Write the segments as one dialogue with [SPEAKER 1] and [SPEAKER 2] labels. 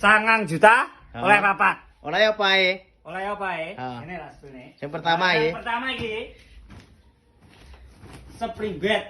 [SPEAKER 1] 9 juta oleh papat.
[SPEAKER 2] Oleh apa
[SPEAKER 1] Oleh apa
[SPEAKER 2] Ini
[SPEAKER 1] rasune.
[SPEAKER 2] Yang pertama
[SPEAKER 1] Yang pertama iki spring bed.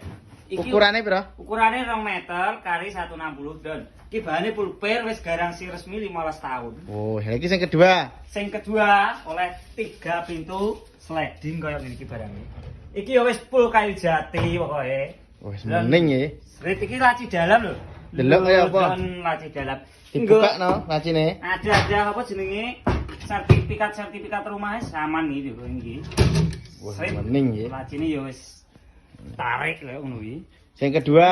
[SPEAKER 2] Ukurannya bro?
[SPEAKER 1] Ukurannya 2 meter kali 160 don. Iki bahane pulper wis garansi resmi 15 tahun.
[SPEAKER 2] Oh, ini yang kedua.
[SPEAKER 1] Sing kedua oleh 3 pintu sliding kaya ngene iki barangnya. Iki ya wis full kayu jati pokoke.
[SPEAKER 2] Wis mending ya.
[SPEAKER 1] Srit iki laci dalam lho.
[SPEAKER 2] Delok kaya apa?
[SPEAKER 1] Laci dalam.
[SPEAKER 2] Dibuka no lacine.
[SPEAKER 1] Ada apa jenenge? Sertifikat rumahnya sama nih lho iki.
[SPEAKER 2] Wah, mending ya.
[SPEAKER 1] Lacine ya wis tarik lho ngono iki.
[SPEAKER 2] Yang kedua.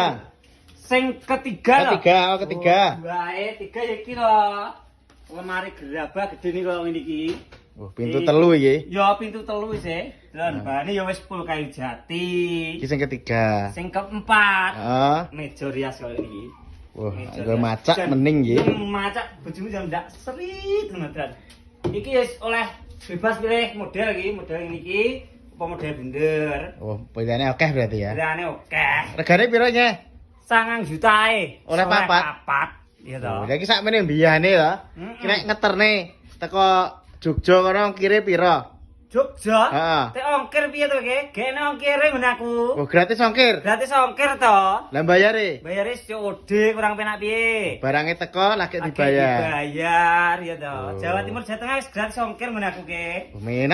[SPEAKER 1] Sing ketiga lho.
[SPEAKER 2] Ketiga.
[SPEAKER 1] Wae, 3 ya iki lho. Lemari gerabah gede nih kok ngene iki.
[SPEAKER 2] Oh, pintu telu iki.
[SPEAKER 1] Ya pintu telu wis e. Lan bahane ya wis full kayu jati.
[SPEAKER 2] Iki sing ketiga.
[SPEAKER 1] Sing keempat.
[SPEAKER 2] Heeh.
[SPEAKER 1] Meja rias kok iki.
[SPEAKER 2] Wah, nggo macak mending nggih.
[SPEAKER 1] Macak bojomu jam ndak serit ngono. Iki wis oleh bebas pilih model iki, model ini iki apa model bender.
[SPEAKER 2] Oh, pilihannya oke berarti ya.
[SPEAKER 1] Pilihannya oke.
[SPEAKER 2] Regane piro nya?
[SPEAKER 1] 9 juta
[SPEAKER 2] Oleh papat.
[SPEAKER 1] Iya
[SPEAKER 2] Oh,
[SPEAKER 1] toh.
[SPEAKER 2] jadi sakmene mbiyane to. Ki nek ngeterne teko Jogja kono kire piro?
[SPEAKER 1] Jogja.
[SPEAKER 2] Heeh.
[SPEAKER 1] Teh ongkir piye to ge? Gene ongkire nggon aku.
[SPEAKER 2] Oh, gratis ongkir.
[SPEAKER 1] Gratis ongkir to.
[SPEAKER 2] Lah bayare?
[SPEAKER 1] Bayare COD kurang penak piye?
[SPEAKER 2] Barangnya teko lagi
[SPEAKER 1] Lagi
[SPEAKER 2] dibayar.
[SPEAKER 1] dibayar ya toh.
[SPEAKER 2] Oh.
[SPEAKER 1] Jawa Timur Jawa Tengah wis gratis ongkir nggon aku ge.
[SPEAKER 2] Oh, menak